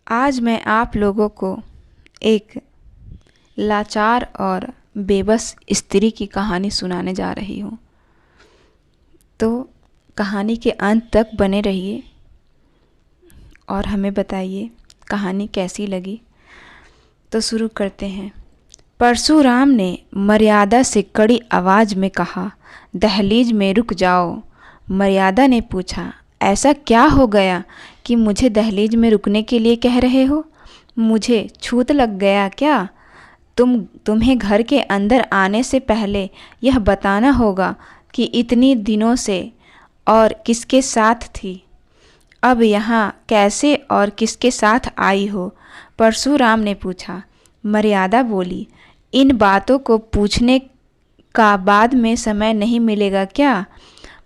आज मैं आप लोगों को एक लाचार और बेबस स्त्री की कहानी सुनाने जा रही हूँ। तो कहानी के अंत तक बने रहिए और हमें बताइए कहानी कैसी लगी। तो शुरू करते हैं। परशुराम ने मर्यादा से कड़ी आवाज़ में कहा, दहलीज में रुक जाओ। मर्यादा ने पूछा, ऐसा क्या हो गया कि मुझे दहलीज में रुकने के लिए कह रहे हो? मुझे छूत लग गया क्या? तुम्हें घर के अंदर आने से पहले यह बताना होगा कि इतनी दिनों से और किसके साथ थी। अब यहाँ कैसे और किसके साथ आई हो? परशुराम ने पूछा। मर्यादा बोली, इन बातों को पूछने का बाद में समय नहीं मिलेगा क्या?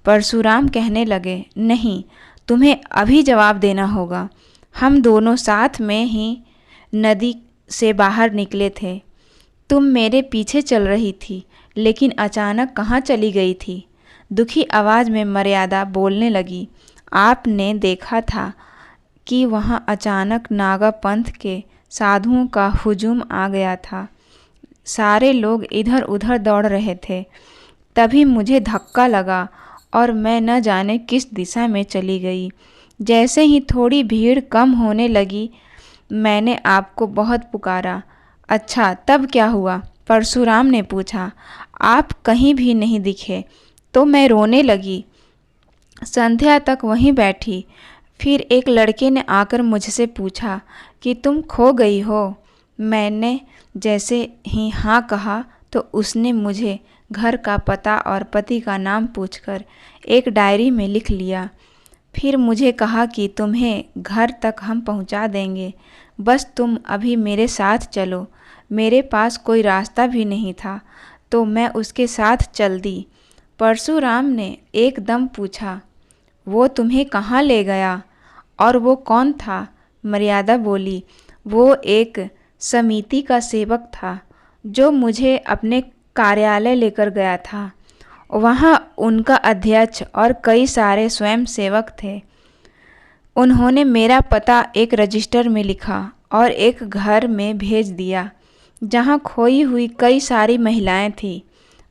परशुराम कहने लगे, नहीं, तुम्हें अभी जवाब देना होगा। हम दोनों साथ में ही नदी से बाहर निकले थे। तुम मेरे पीछे चल रही थी, लेकिन अचानक कहाँ चली गई थी? दुखी आवाज़ में मर्यादा बोलने लगी, आपने देखा था कि वहाँ अचानक नागा पंथ के साधुओं का हुजूम आ गया था। सारे लोग इधर उधर दौड़ रहे थे। तभी मुझे धक्का लगा और मैं न जाने किस दिशा में चली गई। जैसे ही थोड़ी भीड़ कम होने लगी, मैंने आपको बहुत पुकारा। अच्छा, तब क्या हुआ? परशुराम ने पूछा। आप कहीं भी नहीं दिखे तो मैं रोने लगी। संध्या तक वहीं बैठी। फिर एक लड़के ने आकर मुझसे पूछा कि तुम खो गई हो। मैंने जैसे ही हाँ कहा तो उसने मुझे घर का पता और पति का नाम पूछकर एक डायरी में लिख लिया। फिर मुझे कहा कि तुम्हें घर तक हम पहुंचा देंगे, बस तुम अभी मेरे साथ चलो। मेरे पास कोई रास्ता भी नहीं था तो मैं उसके साथ चल दी। परशुराम ने एकदम पूछा, वो तुम्हें कहाँ ले गया और वो कौन था? मर्यादा बोली, वो एक समिति का सेवक था जो मुझे अपने कार्यालय लेकर गया था। वहाँ उनका अध्यक्ष और कई सारे स्वयं सेवक थे। उन्होंने मेरा पता एक रजिस्टर में लिखा और एक घर में भेज दिया जहाँ खोई हुई कई सारी महिलाएं थीं।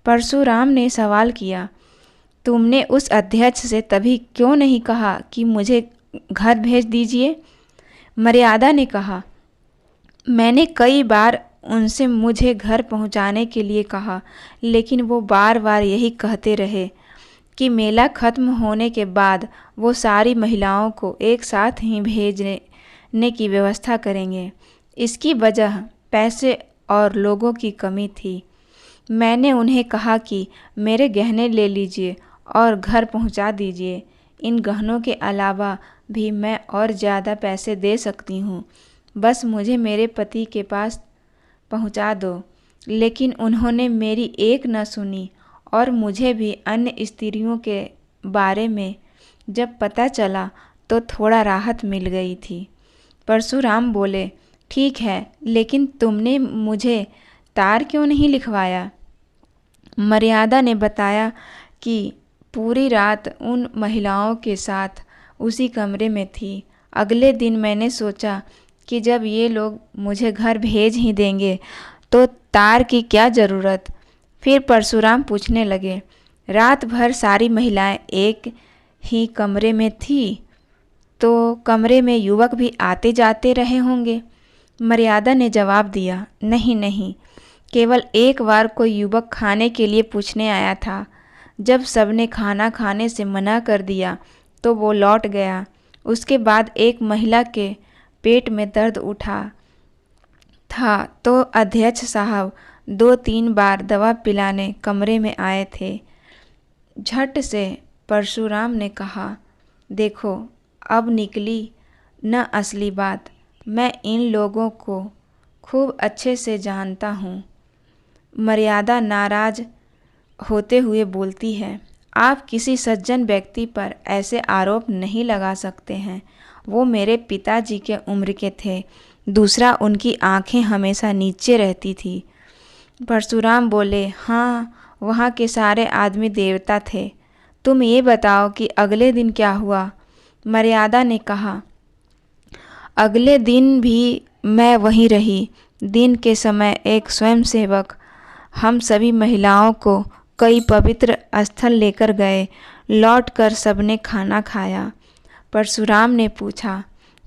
परशुराम ने सवाल किया, तुमने उस अध्यक्ष से तभी क्यों नहीं कहा कि मुझे घर भेज दीजिए? मर्यादा ने कहा, मैंने कई बार उनसे मुझे घर पहुंचाने के लिए कहा, लेकिन वो बार बार यही कहते रहे कि मेला खत्म होने के बाद वो सारी महिलाओं को एक साथ ही भेजने की व्यवस्था करेंगे। इसकी वजह पैसे और लोगों की कमी थी। मैंने उन्हें कहा कि मेरे गहने ले लीजिए और घर पहुंचा दीजिए। इन गहनों के अलावा भी मैं और ज़्यादा पैसे दे सकती हूँ, बस मुझे मेरे पति के पास पहुंचा दो। लेकिन उन्होंने मेरी एक न सुनी और मुझे भी अन्य स्त्रियों के बारे में जब पता चला तो थोड़ा राहत मिल गई थी। परशुराम बोले, ठीक है, लेकिन तुमने मुझे तार क्यों नहीं लिखवाया? मर्यादा ने बताया कि पूरी रात उन महिलाओं के साथ उसी कमरे में थी। अगले दिन मैंने सोचा कि जब ये लोग मुझे घर भेज ही देंगे तो तार की क्या ज़रूरत। फिर परशुराम पूछने लगे, रात भर सारी महिलाएं एक ही कमरे में थी तो कमरे में युवक भी आते जाते रहे होंगे? मर्यादा ने जवाब दिया, नहीं नहीं, केवल एक बार कोई युवक खाने के लिए पूछने आया था। जब सबने खाना खाने से मना कर दिया तो वो लौट गया। उसके बाद एक महिला के पेट में दर्द उठा था तो अध्यक्ष साहब 2-3 बार दवा पिलाने कमरे में आए थे। झट से परशुराम ने कहा, देखो, अब निकली न असली बात। मैं इन लोगों को खूब अच्छे से जानता हूँ। मर्यादा नाराज होते हुए बोलती है, आप किसी सज्जन व्यक्ति पर ऐसे आरोप नहीं लगा सकते हैं। वो मेरे पिताजी के उम्र के थे। दूसरा, उनकी आंखें हमेशा नीचे रहती थी। परशुराम बोले, हाँ, वहाँ के सारे आदमी देवता थे। तुम ये बताओ कि अगले दिन क्या हुआ? मर्यादा ने कहा, अगले दिन भी मैं वहीं रही। दिन के समय एक स्वयंसेवक हम सभी महिलाओं को कई पवित्र स्थल लेकर गए। लौटकर सबने खाना खाया। परशुराम ने पूछा,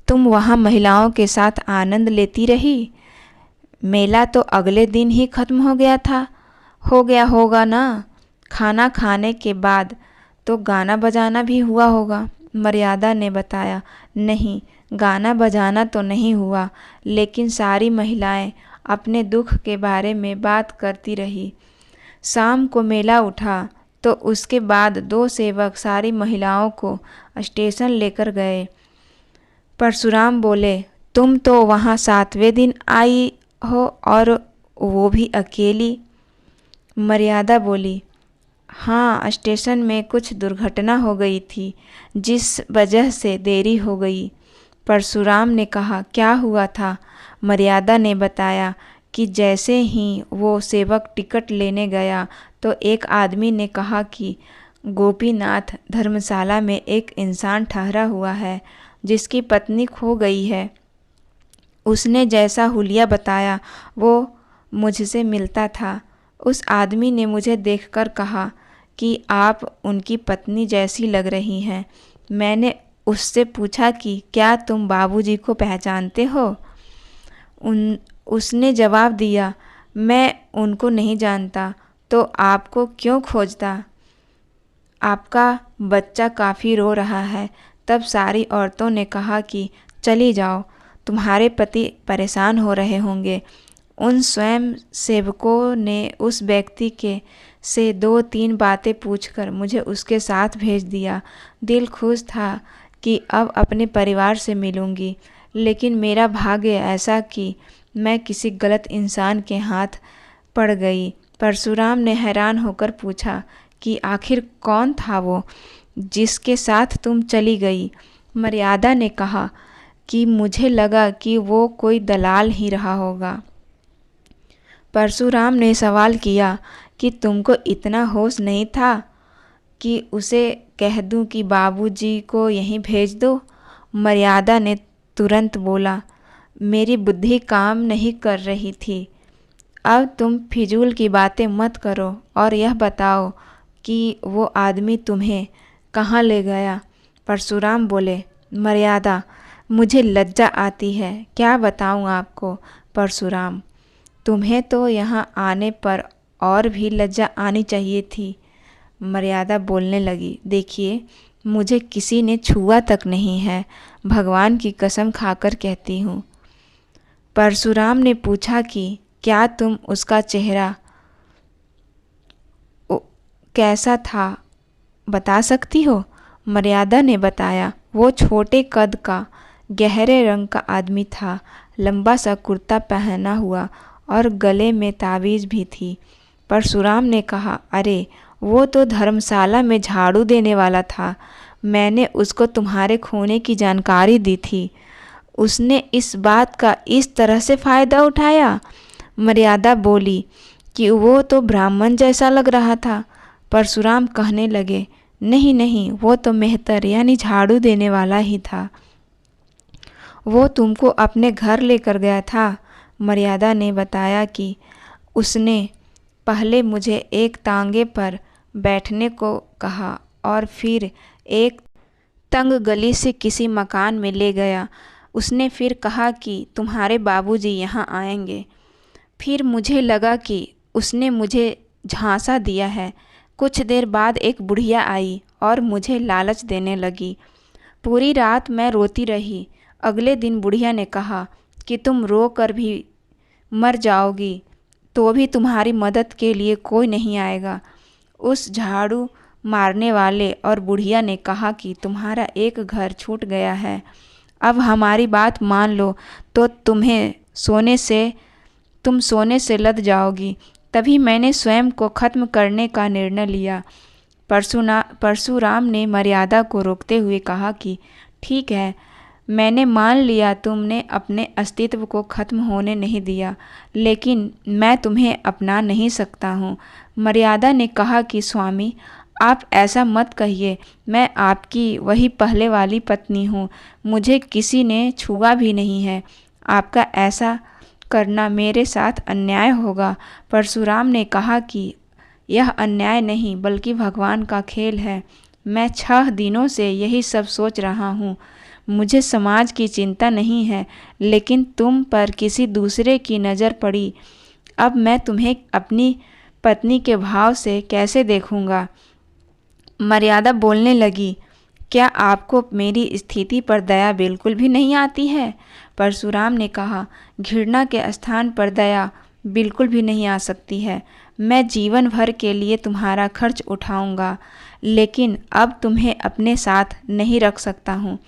तुम वहाँ महिलाओं के साथ आनंद लेती रही? मेला तो अगले दिन ही खत्म हो गया था। हो गया होगा ना। खाना खाने के बाद तो गाना बजाना भी हुआ होगा। मर्यादा ने बताया, नहीं, गाना बजाना तो नहीं हुआ, लेकिन सारी महिलाएं अपने दुख के बारे में बात करती रही। शाम को मेला उठा तो उसके बाद 2 सेवक सारी महिलाओं को स्टेशन लेकर गए। परशुराम बोले, तुम तो वहाँ 7वें दिन आई हो और वो भी अकेली। मर्यादा बोली, हाँ, स्टेशन में कुछ दुर्घटना हो गई थी जिस वजह से देरी हो गई। परशुराम ने कहा, क्या हुआ था? मर्यादा ने बताया कि जैसे ही वो सेवक टिकट लेने गया तो एक आदमी ने कहा कि गोपीनाथ धर्मशाला में एक इंसान ठहरा हुआ है जिसकी पत्नी खो गई है। उसने जैसा हुलिया बताया वो मुझसे मिलता था। उस आदमी ने मुझे देखकर कहा कि आप उनकी पत्नी जैसी लग रही हैं। मैंने उससे पूछा कि क्या तुम बाबूजी को पहचानते हो? उसने जवाब दिया, मैं उनको नहीं जानता, तो आपको क्यों खोजता? आपका बच्चा काफ़ी रो रहा है। तब सारी औरतों ने कहा कि चली जाओ, तुम्हारे पति परेशान हो रहे होंगे। उन स्वयं सेवकों ने उस व्यक्ति के से 2-3 बातें पूछकर मुझे उसके साथ भेज दिया। दिल खुश था कि अब अपने परिवार से मिलूंगी, लेकिन मेरा भाग्य ऐसा कि मैं किसी गलत इंसान के हाथ पड़ गई। परशुराम ने हैरान होकर पूछा कि आखिर कौन था वो जिसके साथ तुम चली गई? मर्यादा ने कहा कि मुझे लगा कि वो कोई दलाल ही रहा होगा। परशुराम ने सवाल किया कि तुमको इतना होश नहीं था कि उसे कह दूं कि बाबूजी को यहीं भेज दो? मर्यादा ने तुरंत बोला, मेरी बुद्धि काम नहीं कर रही थी। अब तुम फिजूल की बातें मत करो और यह बताओ कि वो आदमी तुम्हें कहाँ ले गया? परशुराम बोले, मर्यादा, मुझे लज्जा आती है, क्या बताऊँ आपको? परशुराम, तुम्हें तो यहाँ आने पर और भी लज्जा आनी चाहिए थी। मर्यादा बोलने लगी, देखिए, मुझे किसी ने छुआ तक नहीं है, भगवान की कसम खाकर कहती हूँ। परशुराम ने पूछा कि क्या तुम उसका चेहरा कैसा था बता सकती हो? मर्यादा ने बताया, वो छोटे कद का गहरे रंग का आदमी था, लंबा सा कुर्ता पहना हुआ और गले में ताबीज़ भी थी। परशुराम ने कहा, अरे वो तो धर्मशाला में झाड़ू देने वाला था। मैंने उसको तुम्हारे खोने की जानकारी दी थी। उसने इस बात का इस तरह से फ़ायदा उठाया? मर्यादा बोली कि वो तो ब्राह्मण जैसा लग रहा था। परशुराम कहने लगे, नहीं नहीं, वो तो मेहतर यानी झाड़ू देने वाला ही था। वो तुमको अपने घर लेकर गया था। मर्यादा ने बताया कि उसने पहले मुझे एक तांगे पर बैठने को कहा और फिर एक तंग गली से किसी मकान में ले गया। उसने फिर कहा कि तुम्हारे बाबूजी यहाँ आएंगे। फिर मुझे लगा कि उसने मुझे झांसा दिया है। कुछ देर बाद एक बुढ़िया आई और मुझे लालच देने लगी। पूरी रात मैं रोती रही। अगले दिन बुढ़िया ने कहा कि तुम रो कर भी मर जाओगी तो भी तुम्हारी मदद के लिए कोई नहीं आएगा। उस झाड़ू मारने वाले और बुढ़िया ने कहा कि तुम्हारा एक घर छूट गया है, अब हमारी बात मान लो तो तुम सोने से लद जाओगी। तभी मैंने स्वयं को खत्म करने का निर्णय लिया। परशुराम ने मर्यादा को रोकते हुए कहा कि ठीक है, मैंने मान लिया तुमने अपने अस्तित्व को खत्म होने नहीं दिया, लेकिन मैं तुम्हें अपना नहीं सकता हूँ। मर्यादा ने कहा कि स्वामी, आप ऐसा मत कहिए, मैं आपकी वही पहले वाली पत्नी हूँ, मुझे किसी ने छुआ भी नहीं है। आपका ऐसा करना मेरे साथ अन्याय होगा। परशुराम ने कहा कि यह अन्याय नहीं बल्कि भगवान का खेल है। मैं 6 दिनों से यही सब सोच रहा हूँ। मुझे समाज की चिंता नहीं है, लेकिन तुम पर किसी दूसरे की नज़र पड़ी। अब मैं तुम्हें अपनी पत्नी के भाव से कैसे देखूंगा। मर्यादा बोलने लगी, क्या आपको मेरी स्थिति पर दया बिल्कुल भी नहीं आती है? परशुराम ने कहा, घृणा के स्थान पर दया बिल्कुल भी नहीं आ सकती है। मैं जीवन भर के लिए तुम्हारा खर्च उठाऊंगा, लेकिन अब तुम्हें अपने साथ नहीं रख सकता हूँ।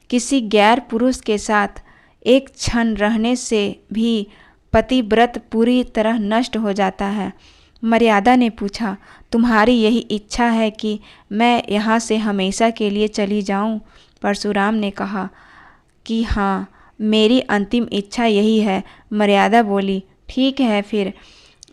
किसी गैर पुरुष के साथ एक क्षण रहने से भी पतिव्रत पूरी तरह नष्ट हो जाता है। मर्यादा ने पूछा, तुम्हारी यही इच्छा है कि मैं यहाँ से हमेशा के लिए चली जाऊँ? परशुराम ने कहा कि हाँ, मेरी अंतिम इच्छा यही है। मर्यादा बोली, ठीक है फिर,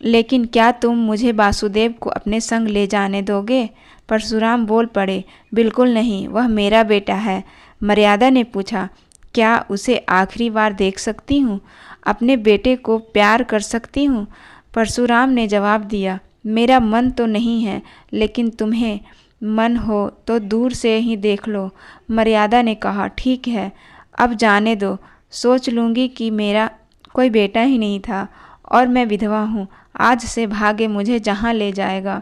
लेकिन क्या तुम मुझे वासुदेव को अपने संग ले जाने दोगे? परशुराम बोल पड़े, बिल्कुल नहीं, वह मेरा बेटा है। मर्यादा ने पूछा, क्या उसे आखिरी बार देख सकती हूँ? अपने बेटे को प्यार कर सकती हूँ? परशुराम ने जवाब दिया, मेरा मन तो नहीं है, लेकिन तुम्हें मन हो तो दूर से ही देख लो। मर्यादा ने कहा, ठीक है, अब जाने दो। सोच लूँगी कि मेरा कोई बेटा ही नहीं था और मैं विधवा हूँ। आज से भाग्य मुझे जहाँ ले जाएगा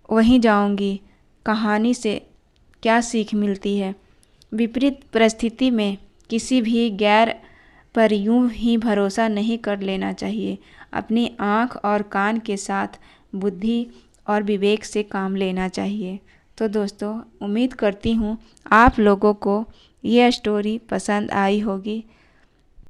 वहीं जाऊँगी। कहानी से क्या सीख मिलती है? विपरीत परिस्थिति में किसी भी गैर पर यूं ही भरोसा नहीं कर लेना चाहिए। अपनी आँख और कान के साथ बुद्धि और विवेक से काम लेना चाहिए। तो दोस्तों, उम्मीद करती हूँ आप लोगों को यह स्टोरी पसंद आई होगी।